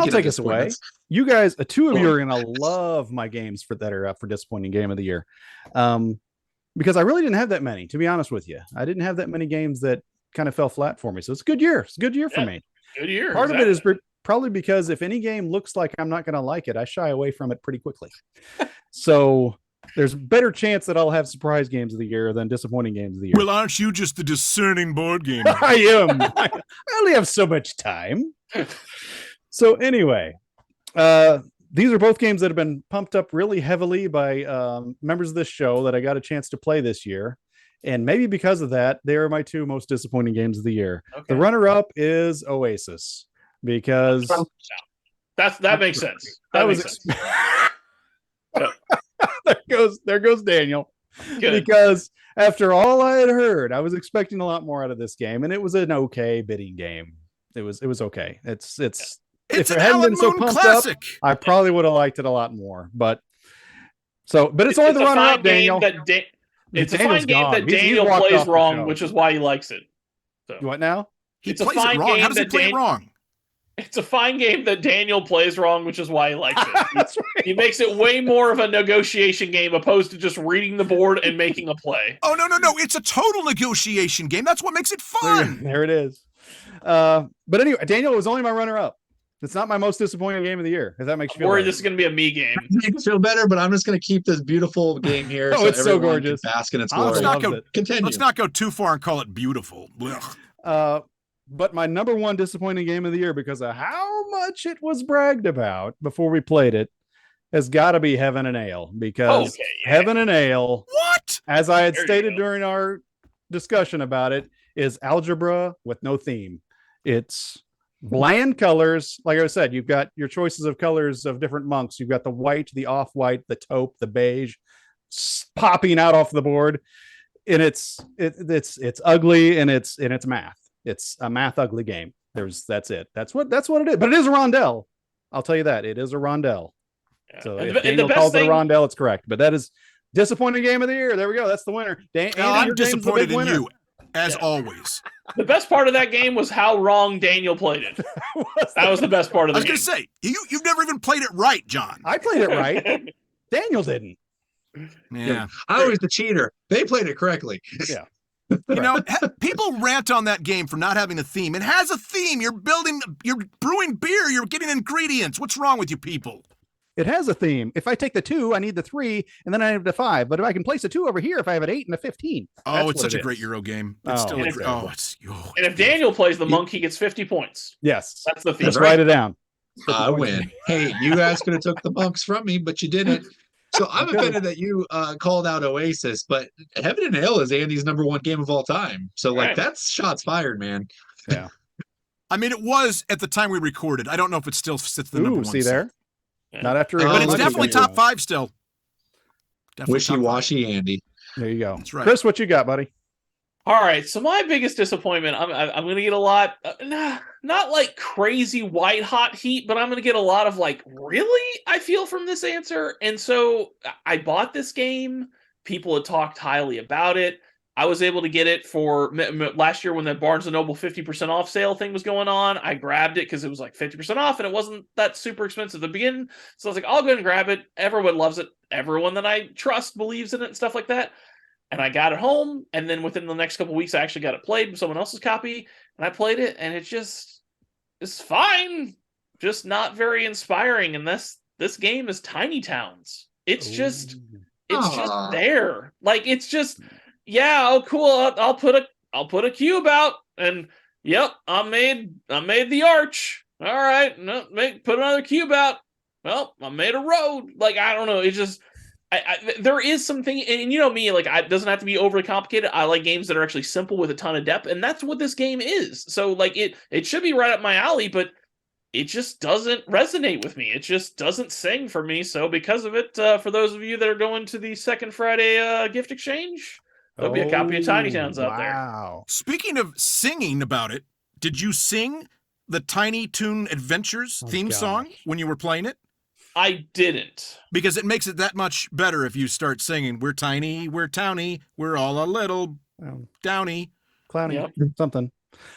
I'll take us away. disappointments. You guys, two of you are gonna love my games that are up for disappointing game of the year, because I really didn't have that many. To be honest with you, I didn't have that many games that kind of fell flat for me. So it's a good year. It's a good year for me. Good year. Part of it is probably because if any game looks like I'm not going to like it, I shy away from it pretty quickly. So there's a better chance that I'll have surprise games of the year than disappointing games of the year. Well, aren't you just the discerning board gamer? I am. I only have so much time. So anyway, these are both games that have been pumped up really heavily by members of this show that I got a chance to play this year. And maybe because of that, they are my two most disappointing games of the year. Okay. The runner-up is Oasis, because that makes sense. There goes Daniel. Good. Because after all I had heard, I was expecting a lot more out of this game, and it was an okay bidding game. It was okay. It's if it hadn't been so pumped classic. Up, I probably would have liked it a lot more. But it's only the runner-up, Daniel. It's a fine game that Daniel plays wrong, which is why he likes it. So. What now? He plays it wrong. How does he play it wrong? It's a fine game that Daniel plays wrong, which is why he likes it. That's right. He makes it way more of a negotiation game opposed to just reading the board and making a play. Oh, no. It's a total negotiation game. That's what makes it fun. There it is. But anyway, Daniel was only my runner-up. It's not my most disappointing game of the year. If that makes you feel better. This is going to be a me game. Make you feel better, but I'm just going to keep this beautiful game here. It's so gorgeous. Bask in its glory. Let's not go too far and call it beautiful. But my number one disappointing game of the year, because of how much it was bragged about before we played it, has got to be Heaven and Ale. Because Heaven and Ale, as I had stated during our discussion about it, is algebra with no theme. It's bland colors. Like I said, you've got your choices of colors of different monks. You've got the white, the off-white, the taupe, the beige popping out off the board. And it's ugly, and it's math. It's a math ugly game. That's it. That's what it is. But it is a rondelle. I'll tell you that. It is a rondelle. Yeah. So if Daniel calls it a rondelle, it's correct. But that is disappointing game of the year. There we go. That's the winner. I'm disappointed in you, as always. The best part of that game was how wrong Daniel played it. That was the best part of the game. I was going to say, you've never even played it right, John. I played it right. Daniel didn't. Yeah. I was the cheater. They played it correctly. Yeah. People rant on that game for not having a theme. It has a theme. You're brewing beer. You're getting ingredients. What's wrong with you people? It has a theme. If I take the 2, I need the 3, and then I have the 5. But if I can place a 2 over here, if I have an 8 and a 15. It's such a great Euro game. It's still and if Daniel plays the monk, he gets 50 points. Yes. That's the theme. Let's write it down. I win. Hey, you guys could have took the monks from me, but you didn't. So I'm offended that you called out Oasis, but Heaven and Ale is Andy's number one game of all time. So that's shots fired, man. Yeah. I mean, it was at the time we recorded. I don't know if it still sits the number one. See there? Yeah. Not after, but it's definitely top 5 still. Wishy-washy, Andy. There you go. That's right. Chris, what you got, buddy? All right, so my biggest disappointment, I'm going to get a lot, not like crazy white hot heat, but I'm going to get a lot of like, really? I feel from this answer. And so I bought this game. People had talked highly about it. I was able to get it for last year when the Barnes & Noble 50% off sale thing was going on. I grabbed it because it was like 50% off and it wasn't that super expensive at the beginning. So I was like, I'll go ahead and grab it. Everyone loves it. Everyone that I trust believes in it and stuff like that. And I got it home, and then within the next couple of weeks, I actually got it played with someone else's copy, and I played it, and it's fine, just not very inspiring. And this game is Tiny Towns. It's just there, like it's just cool. I'll put a cube out, and yep, I made the arch. All right, put another cube out. Well, I made a road. Like I don't know, it's just. There is something, and you know me, like it doesn't have to be overly complicated. I like games that are actually simple with a ton of depth, and that's what this game is. So, like it should be right up my alley, but it just doesn't resonate with me. It just doesn't sing for me. So, because of it, for those of you that are going to the second Friday gift exchange, there'll be a copy of Tiny Towns out there. Wow! Speaking of singing about it, did you sing the Tiny Toon Adventures theme song when you were playing it? I didn't. Because it makes it that much better if you start singing, we're tiny, we're towny, we're all a little downy. Clowny, something.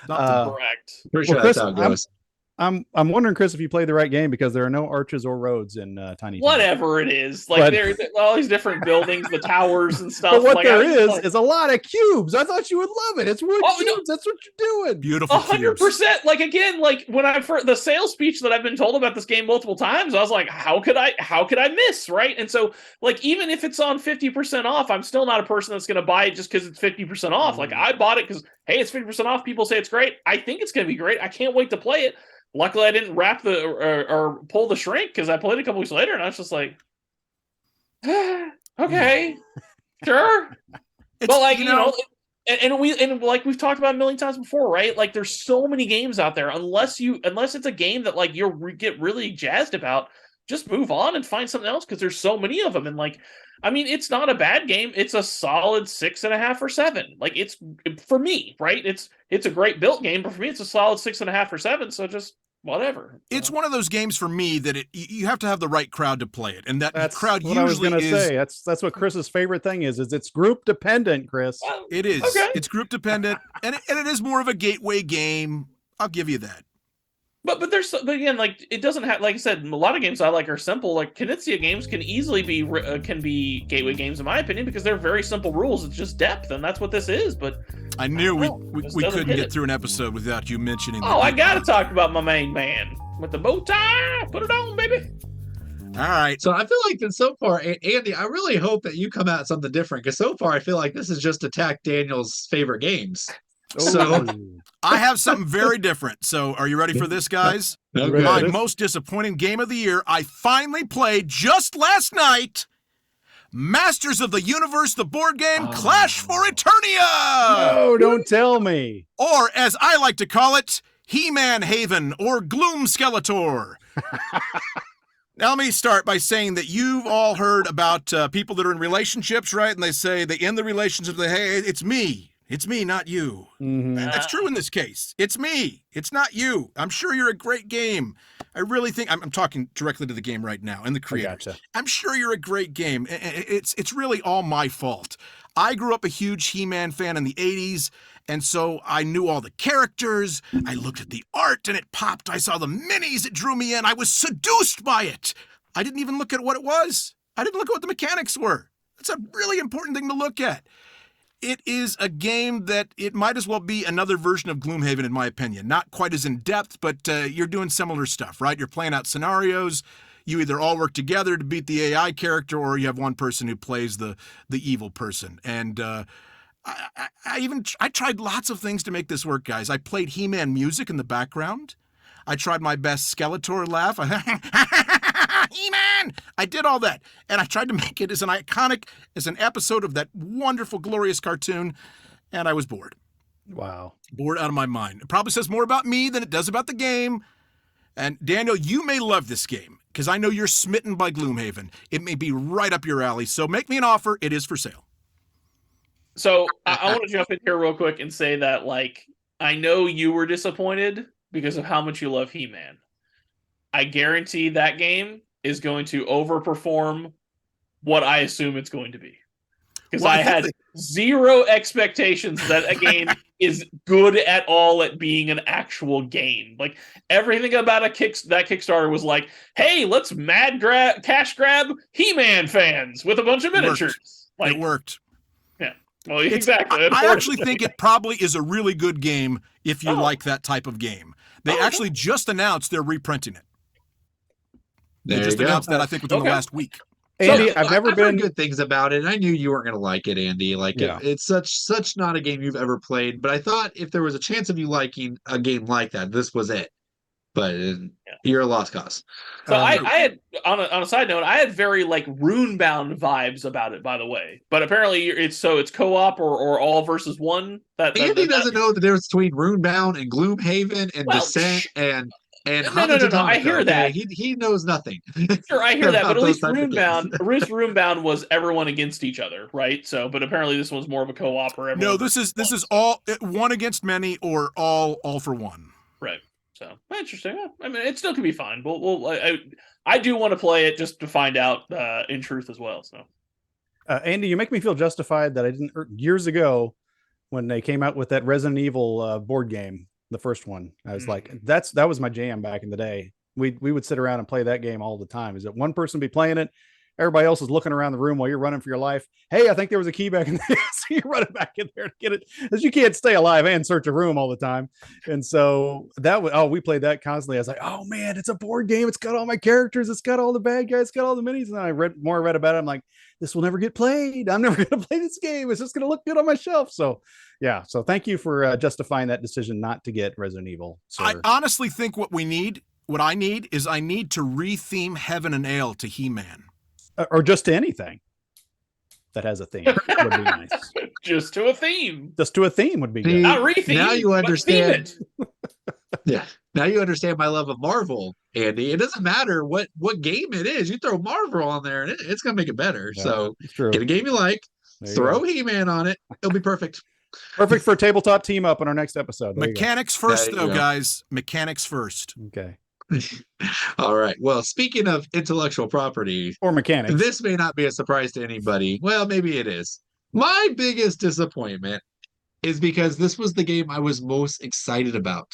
Correct. Pretty sure that's how it goes. I'm wondering, Chris, if you played the right game because there are no arches or roads in Tiny Town. Whatever it is, like there's all these different buildings, the towers and stuff. But what like, there is a lot of cubes. I thought you would love it. It's wood cubes. No. That's what you're doing. Beautiful. 100%. Like again, like when I first the sales speech that I've been told about this game multiple times, I was like, how could I miss, right? And so, like, even if it's on 50% off, I'm still not a person that's going to buy it just because it's 50% off. Like, I bought it because hey, it's 50% off. People say it's great. I think it's going to be great. I can't wait to play it. Luckily, I didn't wrap or pull the shrink because I played it a couple weeks later, and I was just like, okay, sure. But like you know, and like we've talked about a million times before, right? Like there's so many games out there. Unless it's a game that like get really jazzed about, just move on and find something else because there's so many of them. And like, I mean, it's not a bad game. It's a solid 6.5 or 7. Like it's for me, right? It's a great built game, but for me, it's a solid 6.5 or 7. So just whatever. It's one of those games for me that you have to have the right crowd to play it, and that's crowd what usually I was going to say. That's what Chris's favorite thing is it's group dependent, Chris. It is. Okay. It's group dependent, and it is more of a gateway game. I'll give you that. But again, like it doesn't have, like I said, a lot of games I like are simple. Like Knizia games can easily be gateway games in my opinion because they're very simple rules. It's just depth, and that's what this is. But I knew we couldn't get through an episode without you mentioning. Oh, I gotta talk about my main man with the bow tie. Put it on, baby. All right. So I feel like that so far, Andy, I really hope that you come out something different because so far I feel like this is just Attack Daniel's favorite games. So I have something very different. So are you ready for this, guys? Okay. My most disappointing game of the year. I finally played just last night. Masters of the Universe, the board game, Clash for Eternia! No, don't tell me. Or, as I like to call it, He-Man Haven or Gloom Skeletor. Now, let me start by saying that you've all heard about people that are in relationships, right? And they say they end the relationship, they hey, it's me. It's me, not you. Mm-hmm. That's true in this case. It's me. It's not you. I'm sure you're a great game. I really think I'm talking directly to the game right now and the creators. Gotcha. I'm sure you're a great game. It's really all my fault. I grew up a huge He-Man fan in the 80s, and so I knew all the characters. I looked at the art and it popped. I saw the minis. It drew me in. I was seduced by it. I didn't even look at what it was. I didn't look at what the mechanics were. That's a really important thing to look at. It is a game that it might as well be another version of Gloomhaven, in my opinion. Not quite as in-depth, but you're doing similar stuff, right? You're playing out scenarios. You either all work together to beat the AI character, or you have one person who plays the evil person. And I tried lots of things to make this work, guys. I played He-Man music in the background. I tried my best Skeletor laugh. He-Man! I did all that. And I tried to make it as an episode of that wonderful, glorious cartoon. And I was bored. Wow. Bored out of my mind. It probably says more about me than it does about the game. And Daniel, you may love this game because I know you're smitten by Gloomhaven. It may be right up your alley. So make me an offer. It is for sale. So I want to jump in here real quick and say that, like, I know you were disappointed because of how much you love He-Man. I guarantee that game is going to overperform what I assume it's going to be. Because I had zero expectations that a game is good at all at being an actual game. Like, everything about that Kickstarter was like, hey, let's cash grab He-Man fans with a bunch of miniatures. It worked. Yeah. Well, exactly. I actually think it probably is a really good game if you like that type of game. They actually just announced they're reprinting it. They just announced that, I think, within the last week. Andy, I've never been heard good things about it. I knew you weren't going to like it, Andy. Like it's such not a game you've ever played. But I thought if there was a chance of you liking a game like that, this was it. But you're a lost cause. So I had on a side note, I had very like Runebound vibes about it, by the way. But apparently it's co-op or all versus one. Andy doesn't know the difference between Runebound and Gloomhaven and Descent and no. I hear that. He knows nothing. Sure, I hear that, but at least Runebound was everyone against each other, right? So, but apparently this one's more of a co-op or everyone. No, this is all one against many or all for one. Right. So interesting. I mean, it still could be fun. I do want to play it just to find out in truth as well. So, Andy, you make me feel justified that I didn't years ago when they came out with that Resident Evil board game. the first one. I was like, that was my jam back in the day. We would sit around and play that game all the time. Is that one person be playing it? Everybody else is looking around the room while you're running for your life. Hey, I think there was a key back in there. So you're running back in there to get it, because you can't stay alive and search a room all the time. And so we played that constantly. I was like, oh man, it's a board game. It's got all my characters. It's got all the bad guys. It's got all the minis. And I read about it. I'm like, this will never get played. I'm never going to play this game. It's just going to look good on my shelf. So yeah. So thank you for justifying that decision not to get Resident Evil. Sir. I honestly think what I need is I need to retheme Heaven and Ale to He-Man. Or just to anything that has a theme would be nice. Just to a theme. Just to a theme would be good. Not retheme. Now you understand. Yeah. Now you understand my love of Marvel, Andy. It doesn't matter what game it is. You throw Marvel on there, and it's going to make it better. Yeah, so get a game you like, throw He-Man on it. It'll be perfect. Perfect for a tabletop team up in our next episode. Mechanics first, though, guys. Mechanics first. Okay. All right. Well, speaking of intellectual property or mechanics, this may not be a surprise to anybody. Well, maybe it is. My biggest disappointment is because this was the game I was most excited about.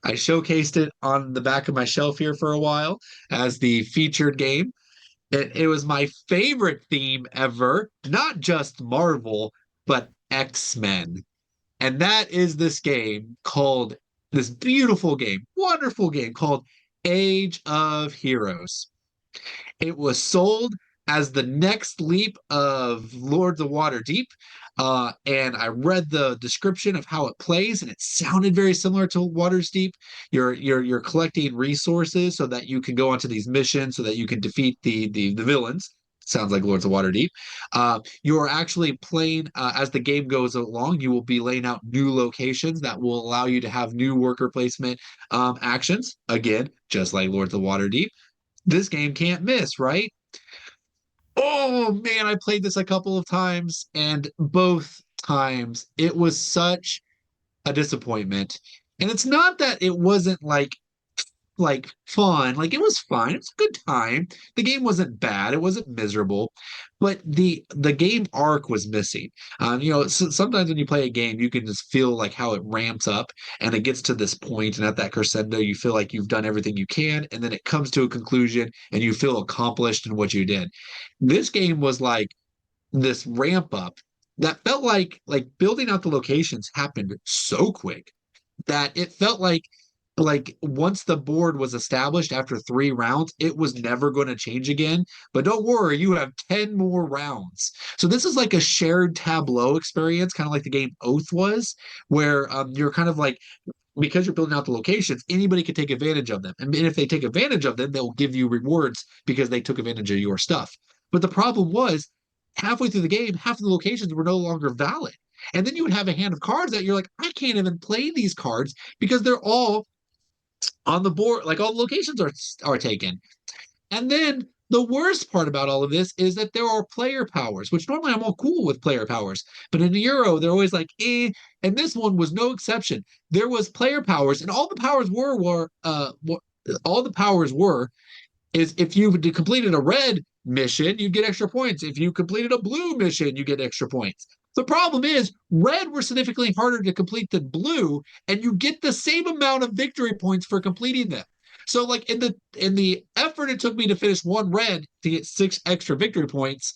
I showcased it on the back of my shelf here for a while as the featured game. It was my favorite theme ever, not just Marvel, but X-Men. And that is this beautiful game, wonderful game called Age of Heroes. It was sold as the next leap of Lords of Waterdeep, and I read the description of how it plays, and it sounded very similar to Waterdeep. You're collecting resources so that you can go onto these missions, so that you can defeat the villains. Sounds like Lords of Waterdeep. You're actually playing as the game goes along. You will be laying out new locations that will allow you to have new worker placement actions. Again, just like Lords of Waterdeep. This game can't miss, right? Oh man, I played this a couple of times, and both times it was such a disappointment. And it's not that it wasn't like fun. Like, it was fine. It was a good time. The game wasn't bad. It wasn't miserable, but the game arc was missing. Sometimes when you play a game, you can just feel like how it ramps up and it gets to this point, and at that crescendo, you feel like you've done everything you can, and then it comes to a conclusion and you feel accomplished in what you did. This game was like this ramp up that felt like building out the locations happened so quick that it felt like once the board was established after 3 rounds, it was never going to change again. But don't worry, you have 10 more rounds. So this is like a shared tableau experience, kind of like the game Oath was, where you're kind of like, because you're building out the locations, anybody can take advantage of them. And if they take advantage of them, they'll give you rewards because they took advantage of your stuff. But the problem was, halfway through the game, half of the locations were no longer valid. And then you would have a hand of cards that you're like, I can't even play these cards because they're all on the board, like all the locations are taken. And then the worst part about all of this is that there are player powers, which normally I'm all cool with player powers, but in the Euro they're always like, and this one was no exception. There was player powers, and all the powers were is if you completed a red mission, you get extra points. If you completed a blue mission, you get extra points. The problem is red were significantly harder to complete than blue, and you get the same amount of victory points for completing them. So like in the effort it took me to finish 1 red to get 6 extra victory points,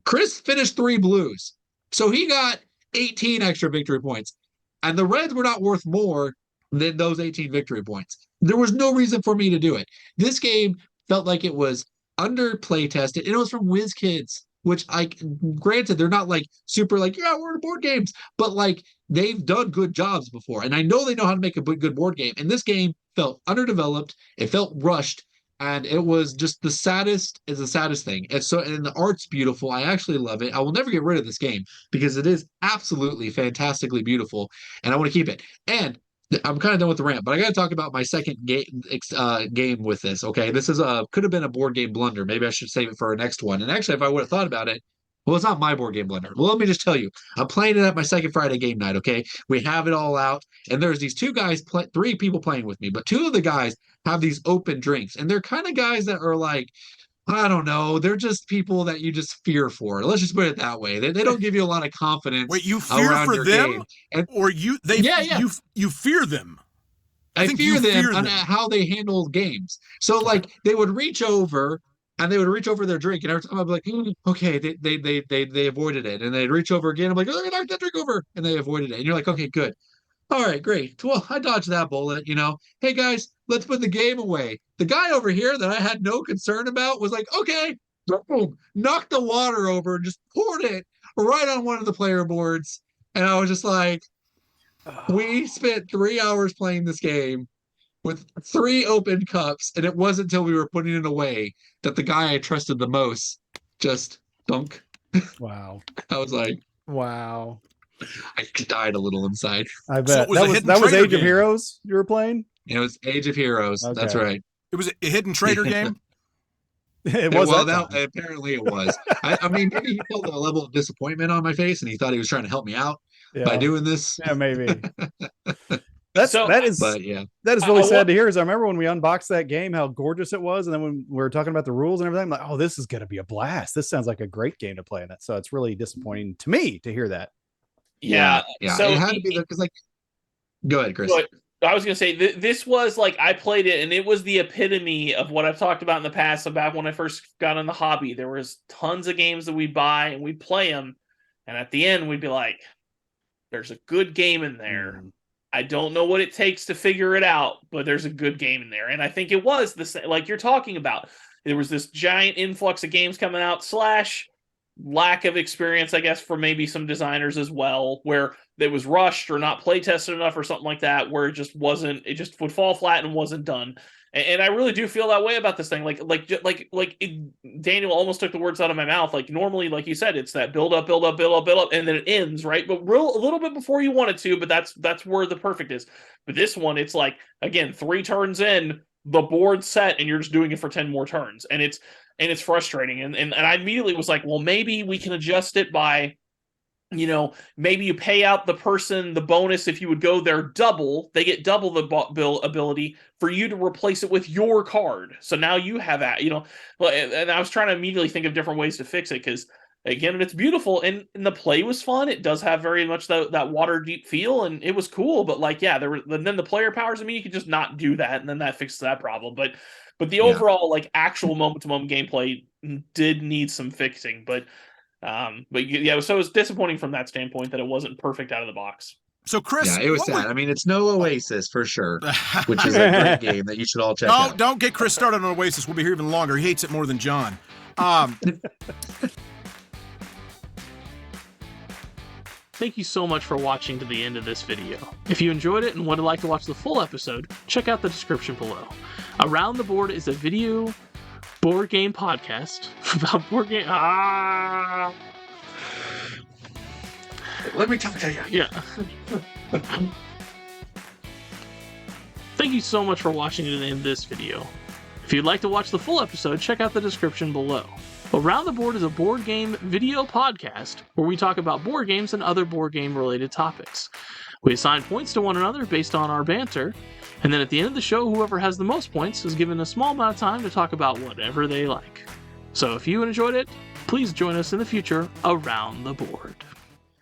Chris finished 3 blues. So he got 18 extra victory points. And the reds were not worth more than those 18 victory points. There was no reason for me to do it. This game felt like it was under play tested, and it was from WizKids, which granted, they're not like super like, yeah, we're in board games, but like they've done good jobs before. And I know they know how to make a good board game. And this game felt underdeveloped. It felt rushed. And it was just the saddest thing. And the art's beautiful. I actually love it. I will never get rid of this game because it is absolutely fantastically beautiful. And I want to keep it. And I'm kind of done with the rant, but I got to talk about my second game with this. Okay, this is could have been a board game blunder. Maybe I should save it for our next one. And actually, if I would have thought about it, well, it's not my board game blunder. Well, let me just tell you, I'm playing it at my second Friday game night. Okay, we have it all out, and there's these 2 guys, 3 people playing with me, but 2 of the guys have these open drinks, and they're kind of guys that are like, I don't know. They're just people that you just fear for. Let's just put it that way. They don't give you a lot of confidence. Wait, you fear for them, and, or you fear them? I think fear you them fear on them. how they handle games. So like they would reach over and they would reach over their drink, and every time I'd be like, okay, they avoided it, and they'd reach over again. I'm like, oh, they knocked that drink over, and they avoided it, and you're like, okay, good. All right, great. Well, I dodged that bullet, you know. Hey guys, let's put the game away. The guy over here that I had no concern about was like, okay, boom, knocked the water over and just poured it right on one of the player boards. And I was just like, we spent 3 hours playing this game with 3 open cups, and it wasn't until we were putting it away that the guy I trusted the most just dunk. Wow. I was like, Wow. I died a little inside. I bet. So it was a hidden that was trader Age of game. Heroes you were playing? It was Age of Heroes. Okay. That's right. It was a hidden trader game. It was well, that time. apparently it was. I mean, maybe he felt a level of disappointment on my face, and he thought he was trying to help me out by doing this. Yeah, maybe. So- But yeah, that is really sad to hear. Is I remember when we unboxed that game, how gorgeous it was, and then when we were talking about the rules and everything, I'm like, oh, this is going to be a blast. This sounds like a great game to play in it. So it's really disappointing to me to hear that. Yeah. So it had to be because, like, go ahead, Chris. But I was going to say, this was like, I played it, and it was the epitome of what I've talked about in the past, about when I first got in the hobby. There was tons of games that we'd buy, and we'd play them, and at the end, we'd be like, there's a good game in there. I don't know what it takes to figure it out, but there's a good game in there. And I think it was the same, like you're talking about. There was this giant influx of games coming out, / lack of experience, I guess, for maybe some designers as well, where it was rushed or not play tested enough or something like that, where it just would fall flat and wasn't done. And I really do feel that way about this thing. Daniel almost took the words out of my mouth. Like normally, like you said, it's that build up, and then it ends, right? But a little bit before you want it to, but that's where the perfect is. But this one, it's like, again, 3 turns in, the board's set, and you're just doing it for 10 more turns. And it's frustrating. And I immediately was like, well, maybe we can adjust it by, you know, maybe you pay out the person the bonus if you would go there double. They get double the bill ability for you to replace it with your card. So now you have that, you know. And I was trying to immediately think of different ways to fix it because, again, it's beautiful and the play was fun. It does have very much that water deep feel, and it was cool. But like, yeah, then the player powers. I mean, you could just not do that, and then that fixes that problem. But the overall like actual moment to moment gameplay did need some fixing. But yeah, so it was disappointing from that standpoint that it wasn't perfect out of the box. So Chris, yeah, it was sad. I mean, it's no Oasis for sure, which is a great game that you should all check out. Don't get Chris started on Oasis. We'll be here even longer. He hates it more than John. Thank you so much for watching to the end of this video. If you enjoyed it and would like to watch the full episode, check out the description below. Around the Board is a video board game podcast about board game. Let me talk to you. Yeah. Thank you so much for watching to the end of this video. If you'd like to watch the full episode, check out the description below. Around the Board is a board game video podcast where we talk about board games and other board game related topics. We assign points to one another based on our banter, and then at the end of the show, whoever has the most points is given a small amount of time to talk about whatever they like. So if you enjoyed it, please join us in the future around the board.